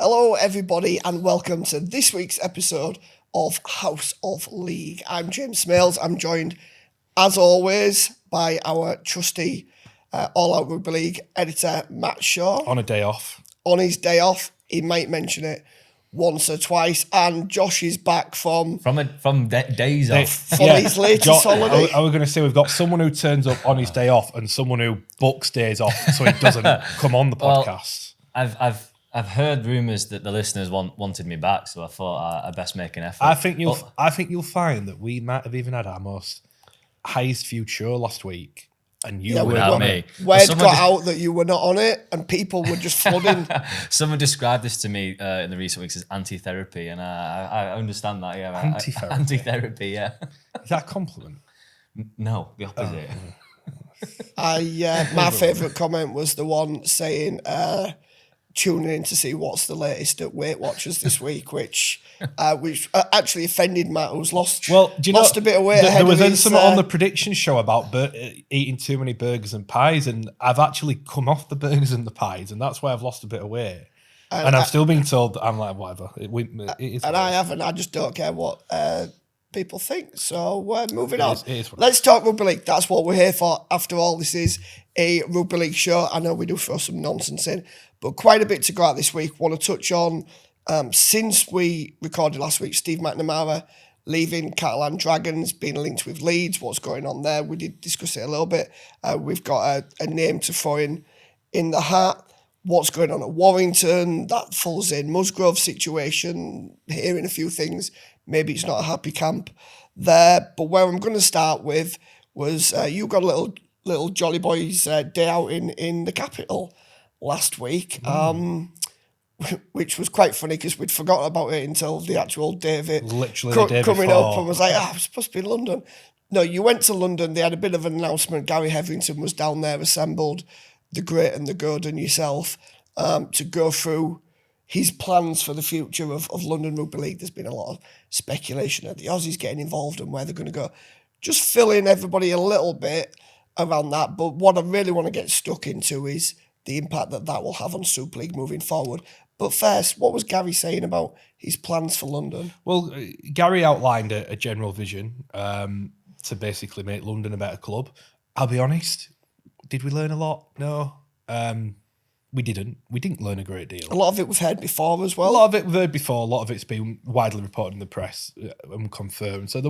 Hello, everybody, and welcome to this week's episode of House of League. I'm James Smales. I'm joined, as always, by our trusty All Out Rugby League editor, Matt Shaw. On a day off. On his day off. He might mention it once or twice. And Josh is back from days off. From his latest holiday. I was going to say, we've got someone who turns up on his day off and someone who books days off so he doesn't come on the podcast. Well, I've heard rumours that the listeners wanted me back, so I thought I'd best make an effort. I think you'll find that we might have even had our most highest viewed show last week, and you without me. Word got out that you were not on it, and people were just flooding. Someone described this to me in the recent weeks as anti-therapy, and I understand that. Yeah, anti-therapy. Anti-therapy. Yeah. Is that a compliment? No, the opposite. My favourite comment was the one saying, tuning in to see what's the latest at Weight Watchers this week, which actually offended Matt, who's lost a bit of weight. There was then something on the prediction show about eating too many burgers and pies, and I've actually come off the burgers and the pies, and that's why I've lost a bit of weight. And I've still been told that I'm like, whatever. It is and I haven't. I just don't care what people think. So we're moving on. Let's talk Rugby League. That's what we're here for. After all, this is a Rugby League show. I know we do throw some nonsense in, but quite a bit to go at this week. Want to touch on, since we recorded last week, Steve McNamara leaving Catalans Dragons, being linked with Leeds, what's going on there. We did discuss it a little bit. We've got a name to throw in the hat. What's going on at Warrington, that full Zane Musgrove situation, hearing a few things. Maybe it's not a happy camp there. But where I'm going to start with was you got a little Jolly Boys day out in the capital last week, which was quite funny because we'd forgotten about it until the actual day of it. Literally the day coming before. up, and was like, I was supposed to be in London. No, you went to London. They had a bit of an announcement. Gary Hetherington was down there, assembled the great and the good and yourself to go through his plans for the future of London Rugby League. There's been a lot of speculation of the Aussies getting involved and where they're going to go. Just fill in everybody a little bit around that. But what I really want to get stuck into is the impact that will have on Super League moving forward. But first, what was Gary saying about his plans for London? Well, Gary outlined a general vision to basically make London a better club. I'll be honest, did we learn a lot? No. We didn't. We didn't learn a great deal. A lot of it we've heard before as well. A lot of it we've heard before. A lot of it's been widely reported in the press and confirmed. So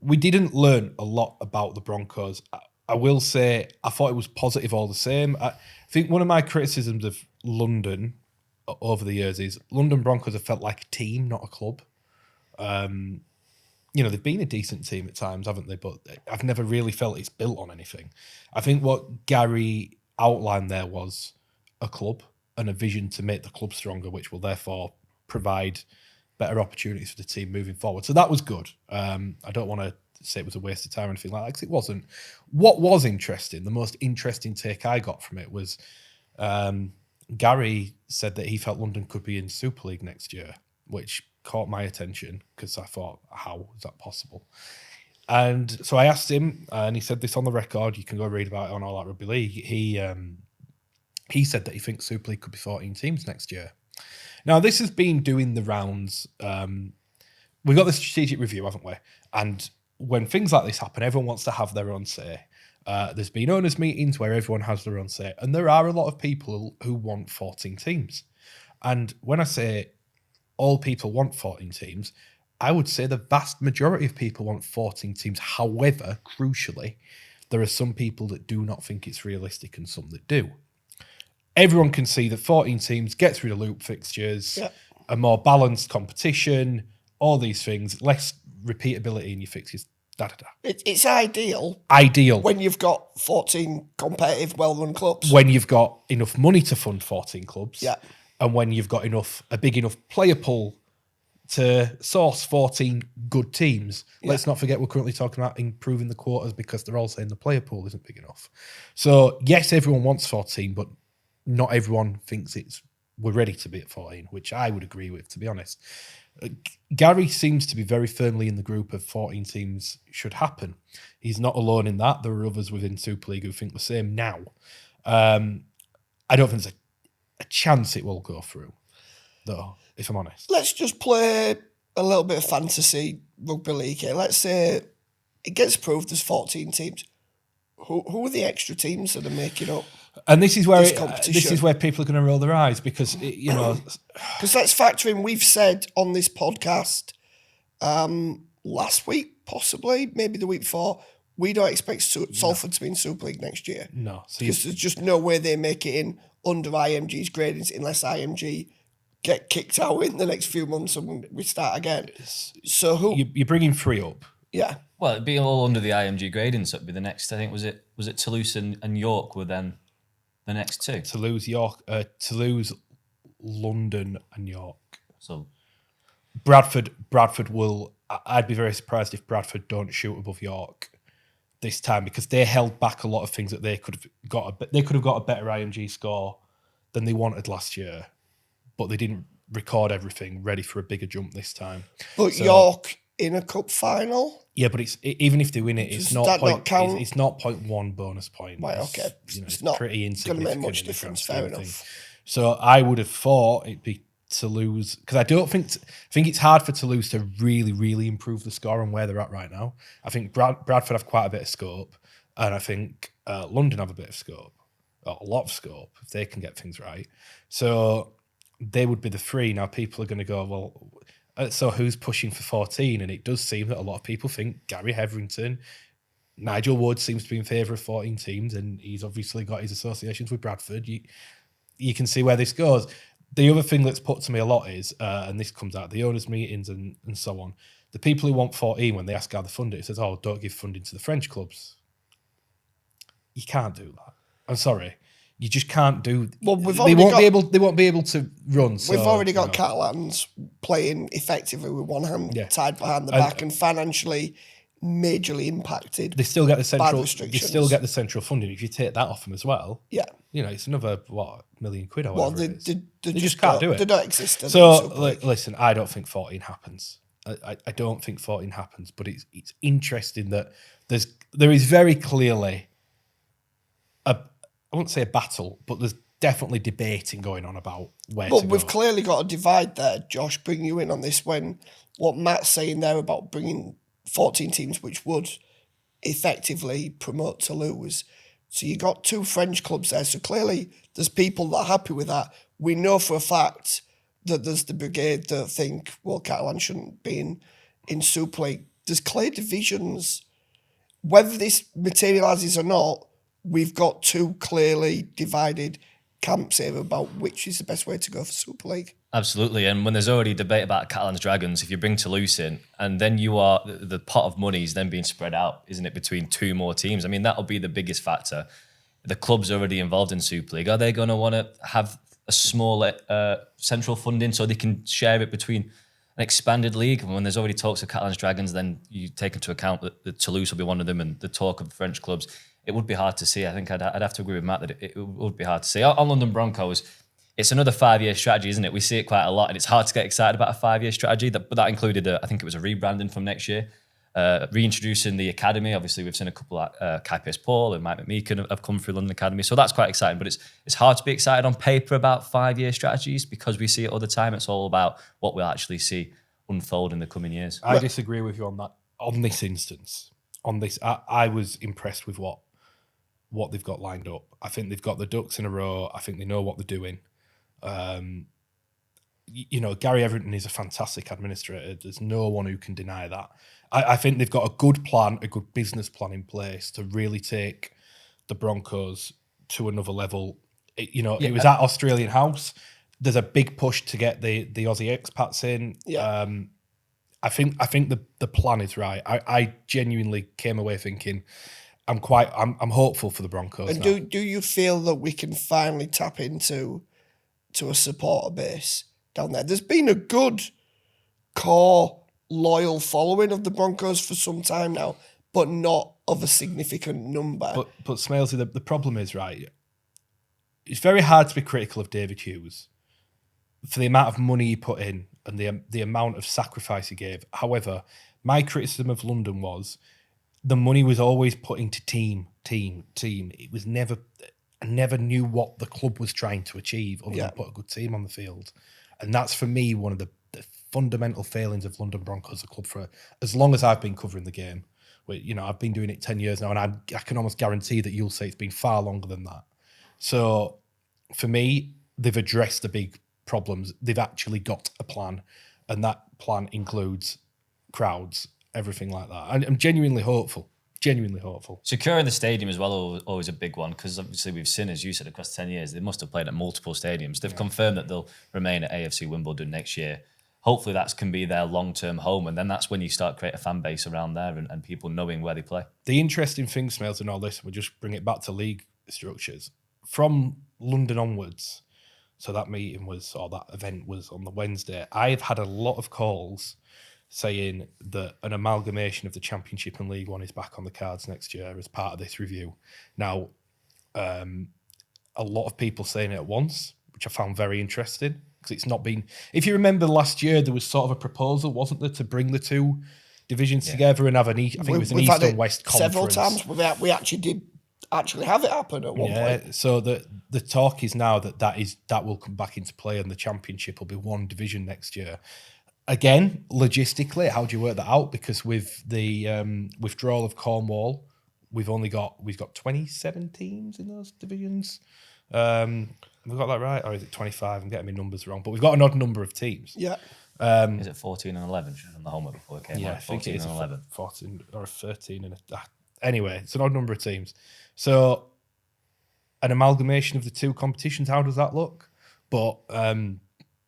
we didn't learn a lot about the Broncos. I will say I thought it was positive all the same. I think one of my criticisms of London over the years is London Broncos have felt like a team, not a club. They've been a decent team at times, haven't they? But I've never really felt it's built on anything. I think what Gary outlined there was a club and a vision to make the club stronger, which will therefore provide better opportunities for the team moving forward. So that was good. I don't want to say it was a waste of time or anything like that, because it wasn't. What was interesting, the most interesting take I got from it was Gary said that he felt London could be in Super League next year, which caught my attention because I thought, how is that possible? And so I asked him, and he said this on the record. You can go read about it on All Out Rugby League. He said that he thinks Super League could be 14 teams next year. Now, this has been doing the rounds. We've got the strategic review, haven't we? And when things like this happen, everyone wants to have their own say. There's been owners' meetings where everyone has their own say. And there are a lot of people who want 14 teams. And when I say all people want 14 teams, I would say the vast majority of people want 14 teams. However, crucially, there are some people that do not think it's realistic and some that do. Everyone can see that 14 teams gets rid of loop fixtures, a more balanced competition, all these things, less repeatability in your fixtures, da-da-da. It's ideal. Ideal. When you've got 14 competitive, well-run clubs. When you've got enough money to fund 14 clubs. Yeah. And when you've got a big enough player pool to source 14 good teams. Yeah. Let's not forget we're currently talking about improving the quotas because they're all saying the player pool isn't big enough. So, yes, everyone wants 14, but not everyone thinks we're ready to be at 14, which I would agree with, to be honest. Gary seems to be very firmly in the group of 14 teams should happen. He's not alone in that. There are others within Super League who think the same now. I don't think there's a chance it will go through. though, if I'm honest. Let's just play a little bit of fantasy rugby league here. Let's say it gets proved there's 14 teams. Who are the extra teams that are making up? And this is where this is where people are going to roll their eyes because because let's factor in. We've said on this podcast last week, possibly maybe the week before, we don't expect Salford to be in Super League next year. No, because there's just no way they make it in under IMG's gradings unless IMG get kicked out in the next few months and we start again. So who you're bringing 3 up? Yeah. Well, it'd be all under the IMG grading, so it'd be the next. I think was it Toulouse and York were then the next 2. Toulouse, London, and York. So Bradford will. I'd be very surprised if Bradford don't shoot above York this time because they held back a lot of things that they could have got. They could have got a better IMG score than they wanted last year, but they didn't record everything ready for a bigger jump this time. But York in a cup final. Yeah, but it's even if they win it, it's not it's not 0.1 bonus point. Right, okay. It's not pretty insignificant. Going to make much difference. Fair enough. So I would have thought it'd be Toulouse because I think it's hard for Toulouse to really, really improve the score on where they're at right now. I think Bradford have quite a bit of scope, and I think London have a bit of scope, a lot of scope if they can get things right. So they would be the 3. Now people are going to go, well, so who's pushing for 14? And it does seem that a lot of people think Gary Hetherington, Nigel Wood seems to be in favour of 14 teams, and he's obviously got his associations with Bradford. You can see where this goes. The other thing that's put to me a lot is, and this comes out, the owners' meetings and so on, the people who want 14, when they ask how they fund it says, don't give funding to the French clubs. You can't do that. I'm sorry. You just can't do. Well, they won't be able to run. So, we've already got Catalans playing effectively with one hand tied behind the back and financially majorly impacted. They still get the central. They still get the central funding. If you take that off them as well, it's another £1 million or whatever. Well, they just can't do it. They don't exist. So listen, I don't think 14 happens. I don't think 14 happens. But it's interesting that there is very clearly I won't say a battle, but there's definitely debating going on about where to go. But we've clearly got a divide there. Josh, bring you in on this when what Matt's saying there about bringing 14 teams, which would effectively promote Toulouse. So you got 2 French clubs there. So clearly there's people that are happy with that. We know for a fact that there's the brigade that think, well, Catalan shouldn't be in Super League. There's clear divisions. Whether this materialises or not, we've got 2 clearly divided camps here about which is the best way to go for Super League. Absolutely, and when there's already debate about Catalans Dragons, if you bring Toulouse in, and then you are the pot of money is then being spread out, isn't it, between 2 more teams? I mean, that'll be the biggest factor. The club's already involved in Super League. Are they going to want to have a small central funding so they can share it between an expanded league? And when there's already talks of Catalans Dragons, then you take into account that Toulouse will be one of them, and the talk of the French clubs. It would be hard to see. I think I'd have to agree with Matt that it would be hard to see. On London Broncos, it's another 5-year strategy, isn't it? We see it quite a lot, and it's hard to get excited about a 5-year strategy. But that included, I think it was a rebranding from next year, reintroducing the academy. Obviously, we've seen a couple like Kai Paul and Mike McMeekin have come through London Academy, so that's quite exciting. But it's hard to be excited on paper about 5-year strategies because we see it all the time. It's all about what we'll actually see unfold in the coming years. I disagree with you on that. On this instance, I was impressed with what they've got lined up. I think they've got the ducks in a row. I think they know what they're doing. Gary Hetherington is a fantastic administrator. There's no one who can deny that. I think they've got a good plan, a good business plan in place to really take the Broncos to another level. It was at Australian House. There's a big push to get the Aussie expats in. Yeah. I think the plan is right. I genuinely came away thinking I'm hopeful for the Broncos. And do you feel that we can finally tap into a supporter base down there? There's been a good core loyal following of the Broncos for some time now, but not of a significant number. But Smalesy, the problem is, right, it's very hard to be critical of David Hughes for the amount of money he put in and the amount of sacrifice he gave. However, my criticism of London was the money was always put into team. It was never, I never knew what the club was trying to achieve other than put a good team on the field. And that's for me one of the fundamental failings of London Broncos, the club, for as long as I've been covering the game. I've been doing it 10 years now, and I can almost guarantee that you'll say it's been far longer than that. So for me, they've addressed the big problems. They've actually got a plan, and that plan includes crowds, everything like that. And I'm genuinely hopeful. Securing the stadium as well, always a big one, because obviously we've seen, as you said, across 10 years, they must have played at multiple stadiums. They've confirmed that they'll remain at AFC Wimbledon next year. Hopefully that can be their long-term home, and then that's when you start create a fan base around there and people knowing where they play. The interesting thing, Smales, in all this, we'll just bring it back to league structures. From London onwards, so that event was on the Wednesday, I've had a lot of calls saying that an amalgamation of the Championship and League One is back on the cards next year as part of this review. Now, a lot of people saying it at once, which I found very interesting, because it's not been... If you remember last year, there was sort of a proposal, wasn't there, to bring the two divisions together and have an East and West conference. Several times. We actually did have it happen at one point. So the talk is now that will come back into play, and the Championship will be one division next year. Again, logistically, how do you work that out? Because with the withdrawal of Cornwall, we've got 27 teams in those divisions. Have we got that right? Or is it 25? I'm getting my numbers wrong. But we've got an odd number of teams. Yeah. Is it 14 and 11? Should have done the homework before it came out. Yeah, I think 14 it is and 11. 14 or 13. Anyway, it's an odd number of teams. So an amalgamation of the two competitions, how does that look? But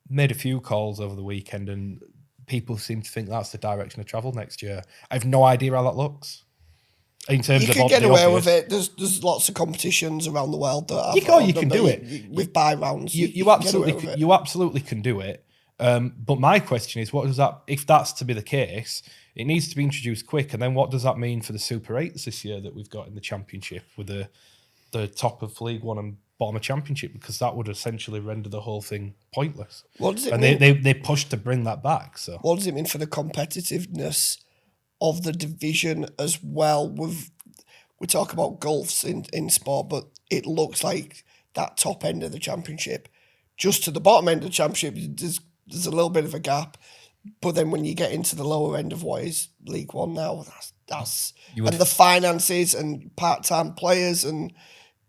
made a few calls over the weekend, and people seem to think that's the direction of travel next year. I have no idea how that looks. In terms you can get away with it. There's lots of competitions around the world that you can do it with bye rounds. You absolutely can do it. But my question is, what does that? If that's to be the case, it needs to be introduced quick. And then what does that mean for the Super 8s this year that we've got in the Championship with the top of League One and bottom of Championship? Because that would essentially render the whole thing pointless. What does it mean? They pushed to bring that back. So what does it mean for the competitiveness of the division as well? We talk about gulfs in sport, but it looks like that top end of the Championship, just to the bottom end of the Championship, there's a little bit of a gap. But then when you get into the lower end of what is League One now, that's and the finances and part-time players, and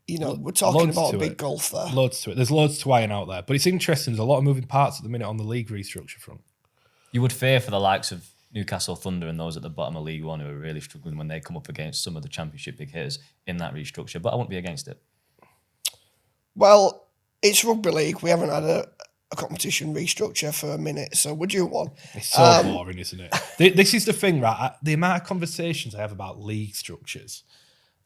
we're talking about a big gulf there. Loads to it. There's loads to iron out there. But it's interesting. There's a lot of moving parts at the minute on the league restructure front. You would fear for the likes of Newcastle Thunder and those at the bottom of League One who are really struggling when they come up against some of the Championship big hitters in that restructure. But I wouldn't be against it. Well, it's rugby league. We haven't had a competition restructure for a minute, so would you want? It's so boring, isn't it? This is the thing, right? The amount of conversations I have about league structures,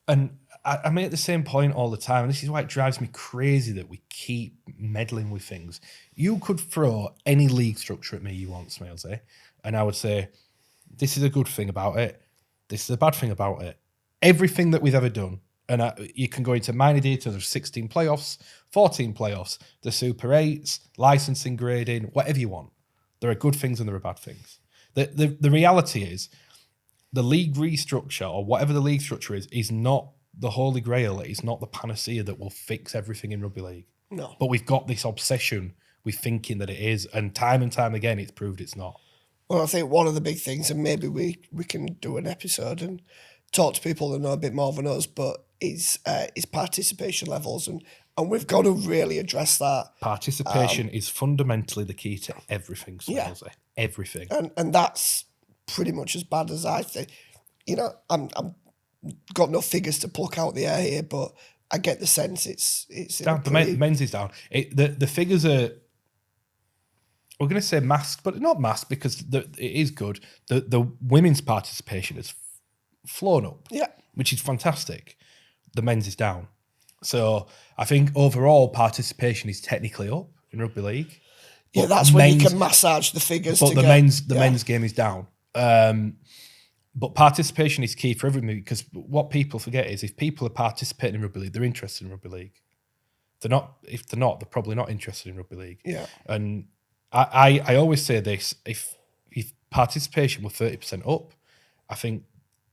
and I make the same point all the time, and this is why it drives me crazy that we keep meddling with things. You could throw any league structure at me you want, Smales, and I would say, this is a good thing about it, this is a bad thing about it. Everything that we've ever done, and you can go into minor details of 16 playoffs, 14 playoffs, the Super 8s, licensing, grading, whatever you want. There are good things and there are bad things. The reality is, the league restructure, or whatever the league structure is not the holy grail. It's not the panacea that will fix everything in rugby league. No. But we've got this obsession with thinking that it is, and time again, it's proved it's not. Well, I think one of the big things, and maybe we can do an episode and talk to people that know a bit more than us, but is participation levels, and we've got to really address that. Participation is fundamentally the key to everything, everything. And that's pretty much as bad as I think. I'm got no figures to pluck out the air here, but I get the sense it's down. The men's is down. The figures are, we're going to say masked, but not masked because it is good. The women's participation has flown up, which is fantastic. The men's is down. So I think overall participation is technically up in rugby league. Yeah, that's when you can massage the figures. But the men's game is down. But participation is key for everybody, because what people forget is if people are participating in rugby league, they're interested in rugby league. If they're not, they're probably not interested in rugby league. Yeah. And I always say this: if participation were 30% up, I think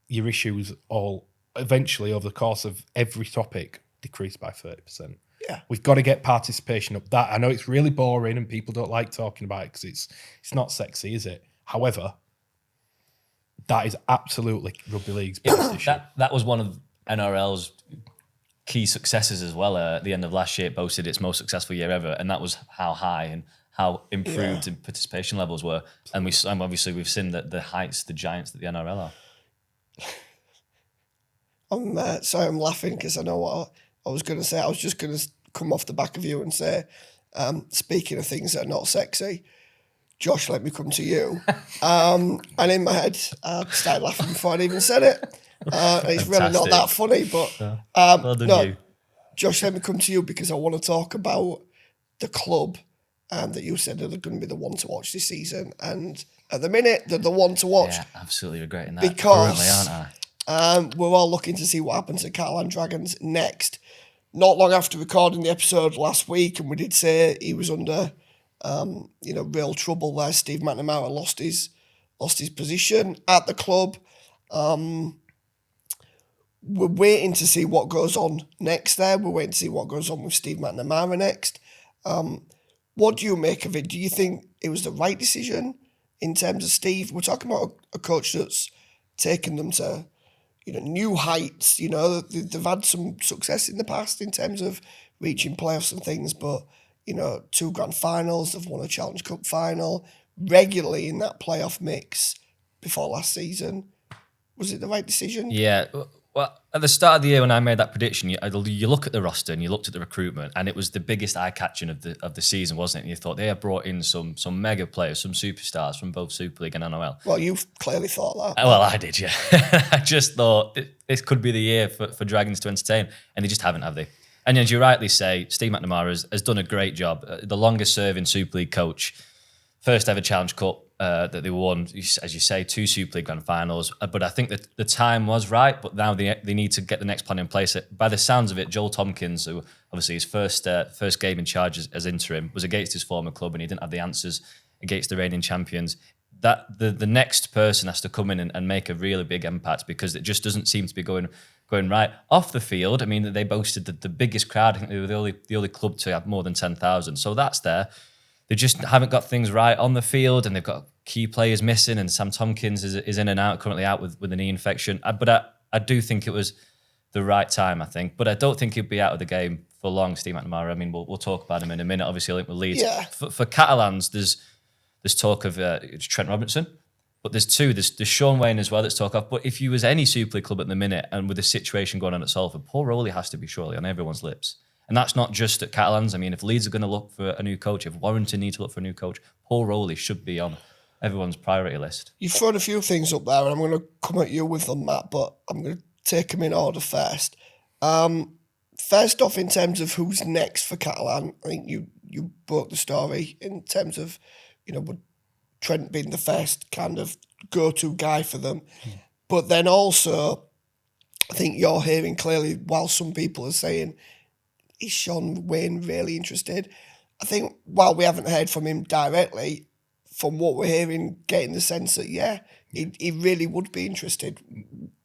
your issues all eventually over the course of every topic decrease by 30%. Yeah. We've got to get participation up. That I know it's really boring and people don't like talking about it because it's not sexy, is it? However, that is absolutely rugby league's biggest issue. That was one of NRL's key successes as well. At the end of last year, it boasted its most successful year ever, and that was how high and how improved in participation levels were. And obviously we've seen that the heights, the giants that the NRL are. Sorry, I'm laughing because I know what I was going to say. I was just going to come off the back of you and say, speaking of things that are not sexy, Josh, let me come to you. And in my head, I started laughing before I'd even said it. It's really not that funny, but Well done, no, you. Josh, let me come to you because I want to talk about the club that you said are going to be the one to watch this season. And at the minute, they're the one to watch. Yeah, absolutely regretting that. Because currently, aren't I? we're all looking to see what happens to Catalans Dragons next. Not long after recording the episode last week, and we did say he was under, real trouble there. Steve McNamara lost his position at the club. We're waiting to see what goes on next there. We're waiting to see what goes on with Steve McNamara next. What do you make of it? Do you think it was the right decision in terms of Steve? We're talking about a coach that's taken them to, new heights. They've had some success in the past in terms of reaching playoffs and things, but, 2 grand finals, they've won a Challenge Cup final, regularly in that playoff mix before last season. Was it the right decision? Yeah. Well, at the start of the year when I made that prediction, you look at the roster and you looked at the recruitment, and it was the biggest eye-catching of the season, wasn't it? And you thought they had brought in some mega players, some superstars from both Super League and NRL. Well, you've clearly thought that. Well, I did, yeah. I just thought this could be the year for Dragons to entertain, and they just haven't, have they? And as you rightly say, Steve McNamara has done a great job. The longest-serving Super League coach, first ever Challenge Cup that they won, as you say, 2 Super League grand finals. But I think that the time was right, but now they need to get the next plan in place. By the sounds of it, Joel Tompkins, who obviously his first game in charge as interim, was against his former club and he didn't have the answers against the reigning champions. That the next person has to come in and make a really big impact, because it just doesn't seem to be going right off the field. I mean, they boasted the biggest crowd. I think they were the only club to have more than 10,000. So that's there. They just haven't got things right on the field, and they've got key players missing, and Sam Tompkins is in and out, currently out with a knee infection. But I do think it was the right time, I think. But I don't think he'll be out of the game for long, Steve McNamara. I mean, we'll talk about him in a minute. Obviously, linked with Leeds. Yeah. For Catalans, there's talk of Trent Robinson, but there's 2. There's Shaun Wane as well that's talk of. But if you was any Super League club at the minute, and with the situation going on at Salford, Paul Rowley has to be surely on everyone's lips. And that's not just at Catalans. I mean, if Leeds are going to look for a new coach, if Warrington need to look for a new coach, Paul Rowley should be on everyone's priority list. You've thrown a few things up there, and I'm going to come at you with them, Matt, but I'm going to take them in order first. First off, in terms of who's next for Catalan, I think you broke the story in terms of, with Trent being the first kind of go-to guy for them. But then also, I think you're hearing clearly, while some people are saying, is Shaun Wane really interested? I think while we haven't heard from him directly, from what we're hearing, getting the sense that, he really would be interested.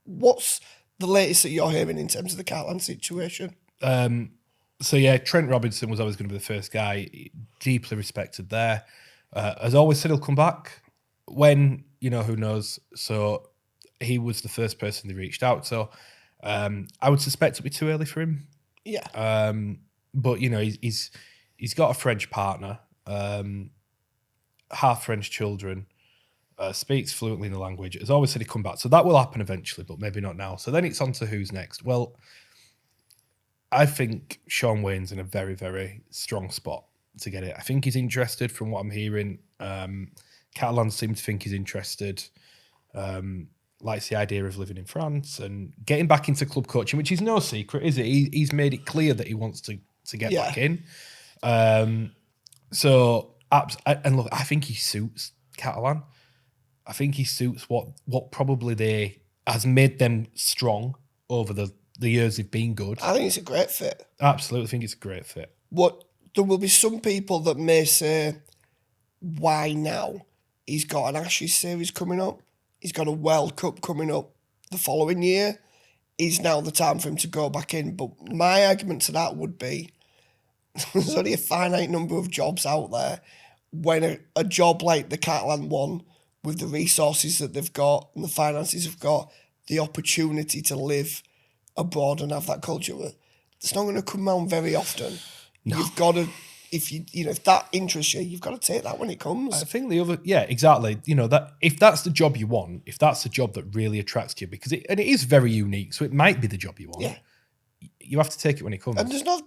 What's the latest that you're hearing in terms of the Catalan situation? Trent Robinson was always going to be the first guy, deeply respected there. As always said, he'll come back when, who knows. So he was the first person they reached out. So I would suspect it'll be too early for him. Yeah. But he's got a French partner, half French children, speaks fluently in the language. Has always said he'd come back, so that will happen eventually, but maybe not now. So then it's on to who's next. Well, I think Shaun Wane's in a very, very strong spot to get it. I think he's interested, from what I'm hearing. Catalans seem to think he's interested. Likes the idea of living in France and getting back into club coaching, which is no secret, is it? He's made it clear that he wants to get back in. And look, I think he suits Catalan. I think he suits what probably has made them strong over the years they've been good. I think it's a great fit. Absolutely, think it's a great fit. There will be some people that may say, why now? He's got an Ashes series coming up. He's got a World Cup coming up the following year. Is now the time for him to go back in? But my argument to that would be, there's only a finite number of jobs out there. When a job like the Catalan one, with the resources that they've got and the finances they've got, the opportunity to live abroad and have that culture, it's not going to come around very often. No. You've got to, if that interests you, you've got to take that when it comes. I think exactly. That if that's the job you want, if that's the job that really attracts you, because it is very unique, so it might be the job you want. Yeah. You have to take it when it comes. And there's no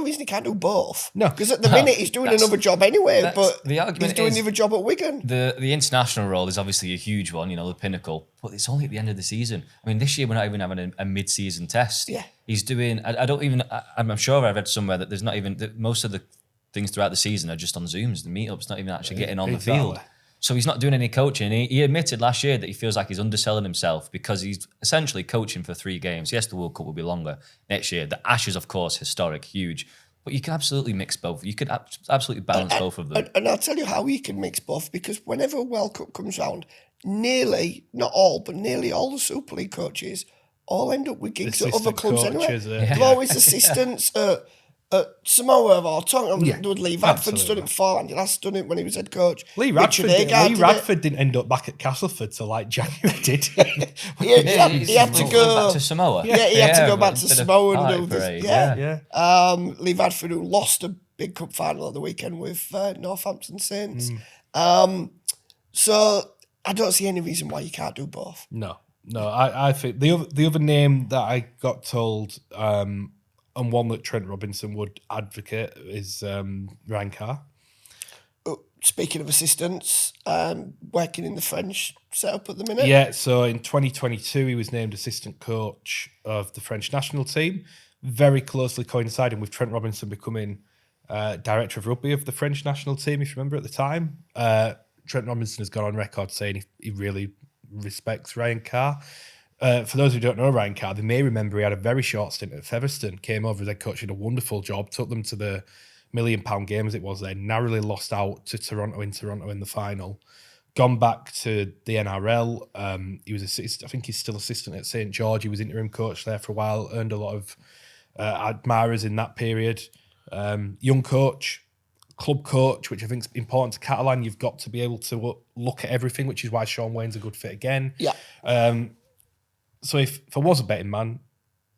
reason he can't do both. No. Because at the minute he's doing another job anyway, but the argument he's doing the other job at Wigan. The international role is obviously a huge one, the pinnacle, but it's only at the end of the season. I mean, this year we're not even having a mid-season test. Yeah. He's doing, I'm sure I read somewhere that there's not even, that most of the things throughout the season are just on Zooms, the meetups, not even actually getting on the field. So he's not doing any coaching. He admitted last year that he feels like he's underselling himself because he's essentially coaching for 3 games. Yes, the World Cup will be longer next year. The Ashes, of course, historic, huge. But you can absolutely mix both. You could absolutely balance both of them. And I'll tell you how you can mix both, because whenever a World Cup comes round, nearly, not all, but nearly all the Super League coaches all end up with gigs at other clubs anyway. They're always assistants at Samoa or Tonga. Lee Radford's done it before, and Lass done it when he was head coach. Lee Radford didn't end up back at Castleford till like January, did he? he had to go back to Samoa. Yeah, he had to go back to Samoa and do this. Yeah. Lee Radford, who lost a big cup final at the weekend with Northampton Saints. So I don't see any reason why you can't do both. No. I think the other name that I got told, and one that Trent Robinson would advocate, is Ryan Carr. Speaking of assistants, working in the French setup at the minute. Yeah, so in 2022, he was named assistant coach of the French national team, very closely coinciding with Trent Robinson becoming director of rugby of the French national team, if you remember at the time. Trent Robinson has gone on record saying he really respects Ryan Carr. For those who don't know Ryan Carr, they may remember he had a very short stint at Featherstone, came over as head coach, did a wonderful job, took them to the £1 million game as it was then, narrowly lost out to Toronto in the final, gone back to the NRL. He was I think he's still assistant at St. George. He was interim coach there for a while, earned a lot of admirers in that period. Young coach, club coach, which I think is important to Catalan. You've got to be able to look at everything, which is why Shaun Wane's a good fit again. Yeah. So if I was a betting man,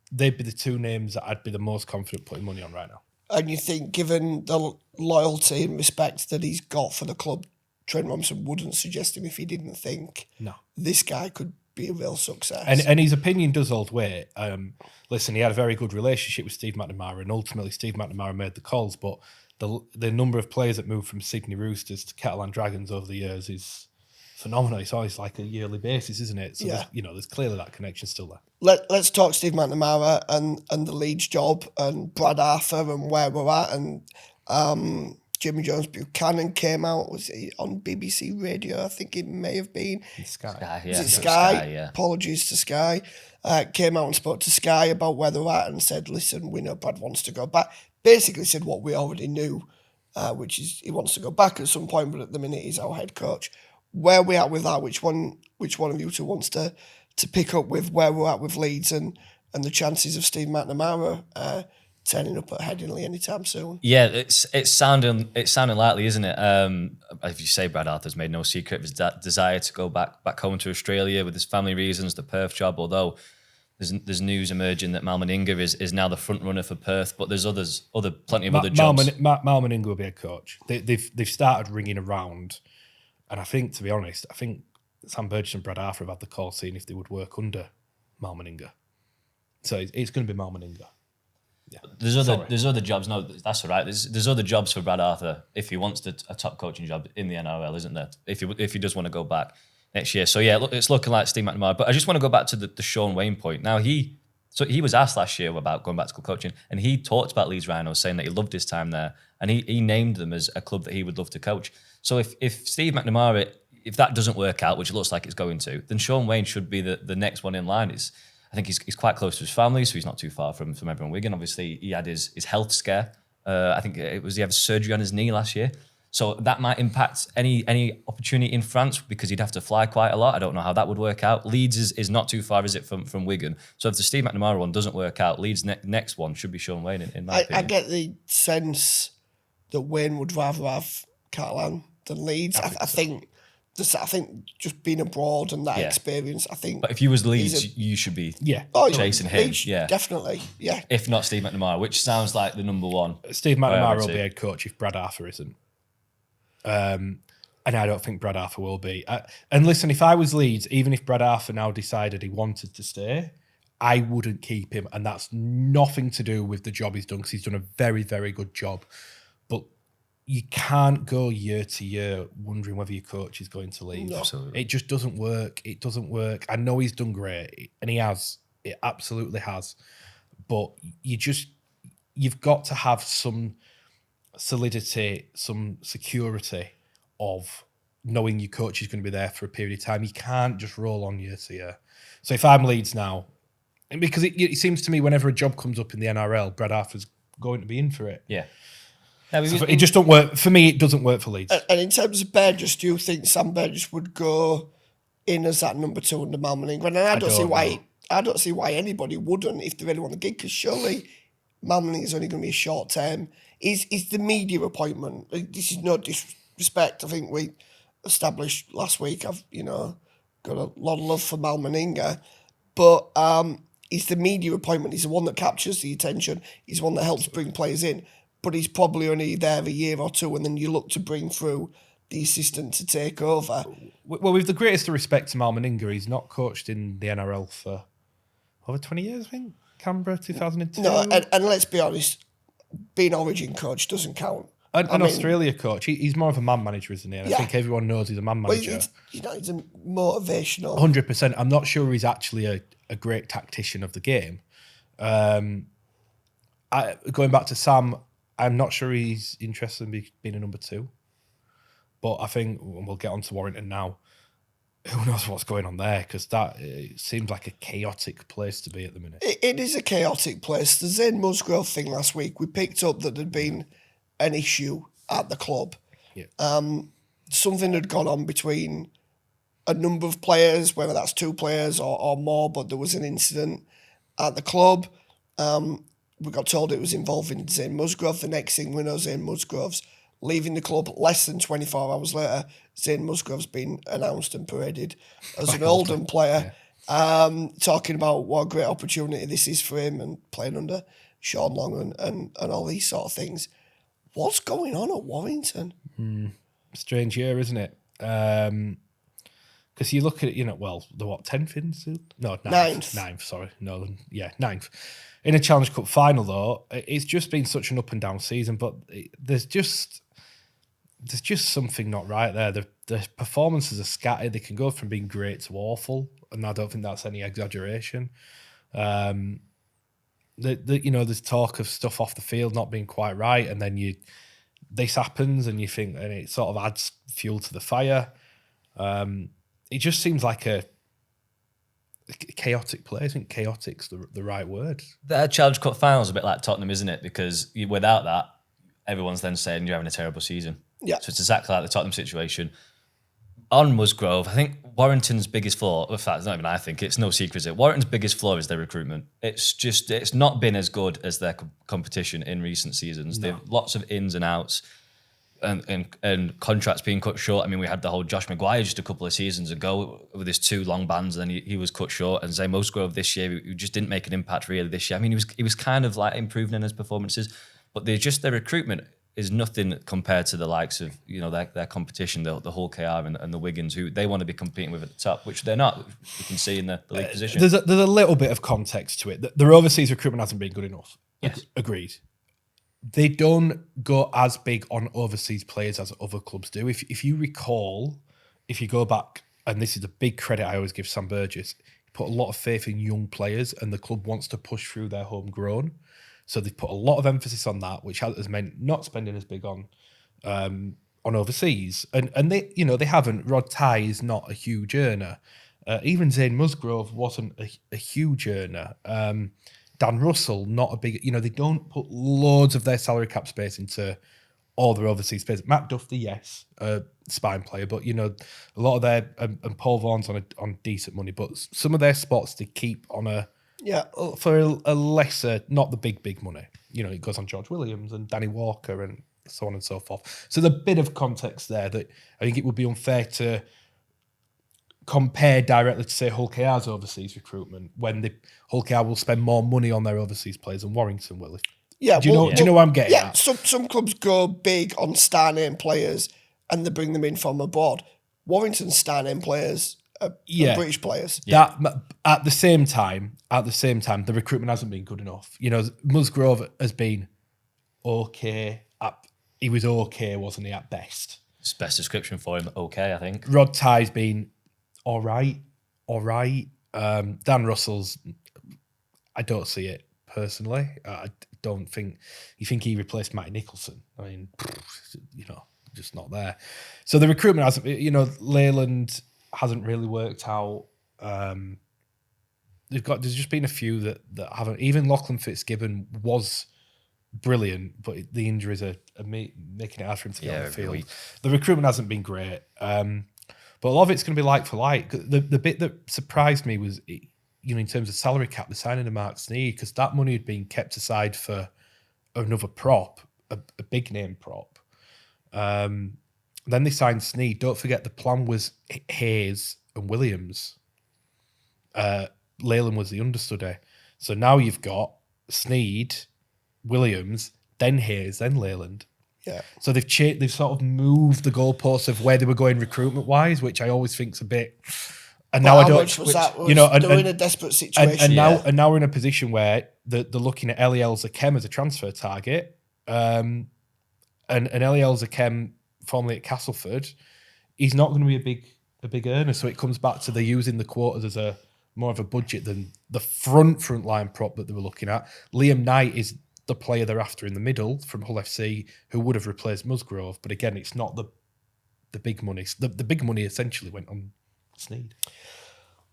they'd be the 2 names that I'd be the most confident putting money on right now. And you think, given the loyalty and respect that he's got for the club, Trent Robinson wouldn't suggest him if he didn't think this guy could be a real success. And his opinion does hold weight. Listen, he had a very good relationship with Steve McNamara, and ultimately Steve McNamara made the calls, but the number of players that moved from Sydney Roosters to Catalan Dragons over the years is phenomenal. It's always like a yearly basis, isn't it? So there's clearly that connection still there. Let's talk Steve McNamara and the Leeds job and Brad Arthur and where we're at. And Jimmy Jones Buchanan came out, was he on BBC Radio? I think it may have been. Sky. Was it Sky? Apologies to Sky. Came out and spoke to Sky about where they're at and said, listen, we know Brad wants to go back. Basically said what we already knew, which is he wants to go back at some point, but at the minute he's our head coach. Where we at with that? Which one of you two wants to pick up with where we're at with Leeds and the chances of Steve McNamara turning up at Headingley anytime soon? Yeah, it's sounding likely, isn't it? As you say, Brad Arthur's made no secret of his desire to go back home to Australia with his family reasons, the Perth job. Although there's news emerging that Mal Meninga is now the front runner for Perth, but there's plenty of other jobs. Mal Meninga will be a coach. They've started ringing around. And I think, to be honest, Sam Burgess and Brad Arthur have had the call seeing if they would work under Mal Meninga. So it's going to be Mal Meninga. Yeah. There's other jobs. No, that's all right. There's other jobs for Brad Arthur if he wants a top coaching job in the NRL, isn't there? If he does want to go back next year. So yeah, it's looking like Steve McNamara. But I just want to go back to the Shaun Wane point. Now he was asked last year about going back to club coaching, and he talked about Leeds Rhinos, saying that he loved his time there, and he named them as a club that he would love to coach. So if Steve McNamara, if that doesn't work out, which it looks like it's going to, then Shaun Wane should be the next one in line. I think he's quite close to his family, so he's not too far from everyone. Wigan, obviously, he had his health scare. I think he had surgery on his knee last year. So that might impact any opportunity in France because he'd have to fly quite a lot. I don't know how that would work out. Leeds is not too far, is it, from Wigan? So if the Steve McNamara one doesn't work out, Leeds' next one should be Shaun Wane, in my opinion. I get the sense that Wayne would rather have Catalan than Leeds. I think just being abroad and that experience, I think. But if you was Leeds, you should be chasing him. Leeds, definitely, yeah. If not Steve McNamara, which sounds like the number one. Steve McNamara will be head coach if Brad Arthur isn't. And I don't think Brad Arthur will be. And listen, if I was Leeds, even if Brad Arthur now decided he wanted to stay, I wouldn't keep him. And that's nothing to do with the job he's done, because he's done a very, very good job. But you can't go year to year wondering whether your coach is going to leave. No. Absolutely. It just doesn't work. It doesn't work. I know he's done great, and he has. It absolutely has. But you've got to have some solidity, some security of knowing your coach is going to be there for a period of time. You can't just roll on year to year. So if I'm Leeds now, and because it seems to me whenever a job comes up in the NRL, Brad Arthur's going to be in for it. Yeah. So it just don't work. For me, it doesn't work for Leeds. And in terms of Burgess, do you think Sam Burgess would go in as that number 2 under Mal Meninga? And I don't see why anybody wouldn't if they really want the gig, because surely Mal Meninga is only going to be a short term. Is the media appointment? This is no disrespect. I think we established last week. I've got a lot of love for Mal Meninga, but is the media appointment? He's the one that captures the attention. He's the one that helps bring players in. But he's probably only there a year or two, and then you look to bring through the assistant to take over. Well, with the greatest respect to Mal Meninga, he's not coached in the NRL for over 20 years, I think. Canberra, 2002. No, and let's be honest, being Origin coach doesn't count. An Australia coach, he's more of a man manager, isn't he? And I think everyone knows he's a man manager. He's a motivational. 100%. I'm not sure he's actually a great tactician of the game. Going back to Sam, I'm not sure he's interested in being a number 2. But I think, and we'll get on to Warrington now, who knows what's going on there, because it seems like a chaotic place to be at the minute. It is a chaotic place. The Zane Musgrove thing last week, we picked up that there'd been an issue at the club. Yeah. Something had gone on between a number of players, whether that's 2 players or more, but there was an incident at the club. We got told it was involving Zane Musgrove. The next thing we know, Zane Musgrove's leaving the club. Less than 24 hours later, Zane Musgrove's been announced and paraded as an Oldham player, talking about what a great opportunity this is for him and playing under Sean Long and all these sort of things. What's going on at Warrington? Strange year, isn't it? Because you look at it, the 10th in? No, 9th. 9th, sorry. No, yeah, 9th. In a Challenge Cup final, though, it's just been such an up and down season, but there's just something not right there. The performances are scattered. They can go from being great to awful, and I don't think that's any exaggeration. There's talk of stuff off the field not being quite right, and then this happens, and you think, and it sort of adds fuel to the fire. It just seems like a chaotic place. I think chaotic's the right word. The Challenge Cup final is a bit like Tottenham, isn't it? Because without that, everyone's then saying you're having a terrible season. Yeah. So it's exactly like the Tottenham situation. On Musgrove, I think Warrington's biggest flaw, in fact, it's not even I think, it's no secret, is it? Warrington's biggest flaw is their recruitment. It's not been as good as their competition in recent seasons. No. They've lots of ins and outs and contracts being cut short. I mean, we had the whole Josh Maguire just a couple of seasons ago with his 2 long bans, and then he was cut short. And Zane Musgrove this year, who just didn't make an impact really this year. I mean, he was kind of like improving in his performances, but their recruitment is nothing compared to the likes of their competition, the Hull KR and the Wiggins, who they want to be competing with at the top, which they're not. You can see in the league position. There's a little bit of context to it. Their overseas recruitment hasn't been good enough. Yes. Agreed. They don't go as big on overseas players as other clubs do. If you recall, if you go back, and this is a big credit I always give Sam Burgess, he put a lot of faith in young players, and the club wants to push through their homegrown. So they've put a lot of emphasis on that, which has meant not spending as big on overseas. And they haven't. Rod Tye is not a huge earner. Even Zane Musgrove wasn't a huge earner. Dan Russell, not a big. They don't put loads of their salary cap space into all their overseas players. Matt Duffy, yes, spine player, but you know, a lot of their and Paul Vaughan's on decent money, but some of their spots they keep on for a lesser, not the big money. You know, it goes on George Williams and Danny Walker and so on and so forth. So there's a bit of context there that I think it would be unfair to compare directly to say Hull KR's overseas recruitment when the Hull KR will spend more money on their overseas players than Warrington will. Yeah, do you know what I'm getting at? Some clubs go big on star name players and they bring them in from abroad. Warrington's star name players are British players. Yeah. That at the same time, the recruitment hasn't been good enough. You know, Musgrove has been okay. He was okay, wasn't he, at best? It's best description for him. Okay, I think. Rod Ty's been all right. Dan Russell's, I don't see it personally. I don't think. You think he replaced Matty Nicholson? I mean, you know, just not there. So the recruitment hasn't. You know, Leyland hasn't really worked out. There's just been a few that haven't. Even Lachlan Fitzgibbon was brilliant, but the injuries are making it hard for him to get on the field. The recruitment hasn't been great, but a lot of it's going to be like for like. The bit that surprised me was, you know, in terms of salary cap, the signing of Mark Sneed, because that money had been kept aside for another prop, a big name prop. Then they signed Sneed. Don't forget the plan was Hayes and Williams. Leyland was the understudy. So now you've got Sneed, Williams, then Hayes, then Leyland. Yeah. So they've sort of moved the goalposts of where they were going recruitment wise, which I always think's a bit. And now I don't. Much was that? You know, they're in a desperate situation. And now we're in a position where they're looking at Eliel Zakem as a transfer target, and Eliel Zakem, formerly at Castleford, he's not going to be a big earner. So it comes back to they're using the quotas as a more of a budget than the front line prop that they were looking at. Liam Knight is the player they're after in the middle from Hull FC, who would have replaced Musgrove. But again, it's not the big money. The big money essentially went on Sneed.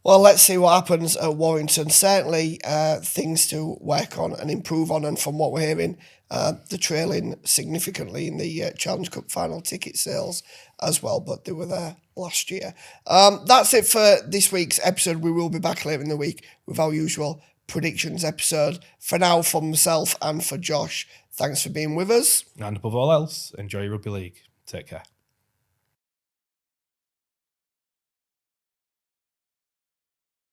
Well, let's see what happens at Warrington. Certainly things to work on and improve on. And from what we're hearing, they're trailing significantly in the Challenge Cup final ticket sales as well, but they were there last year. That's it for this week's episode. We will be back later in the week with our usual predictions episode. For now, from myself and for Josh, thanks for being with us. And above all else, enjoy your rugby league. Take care.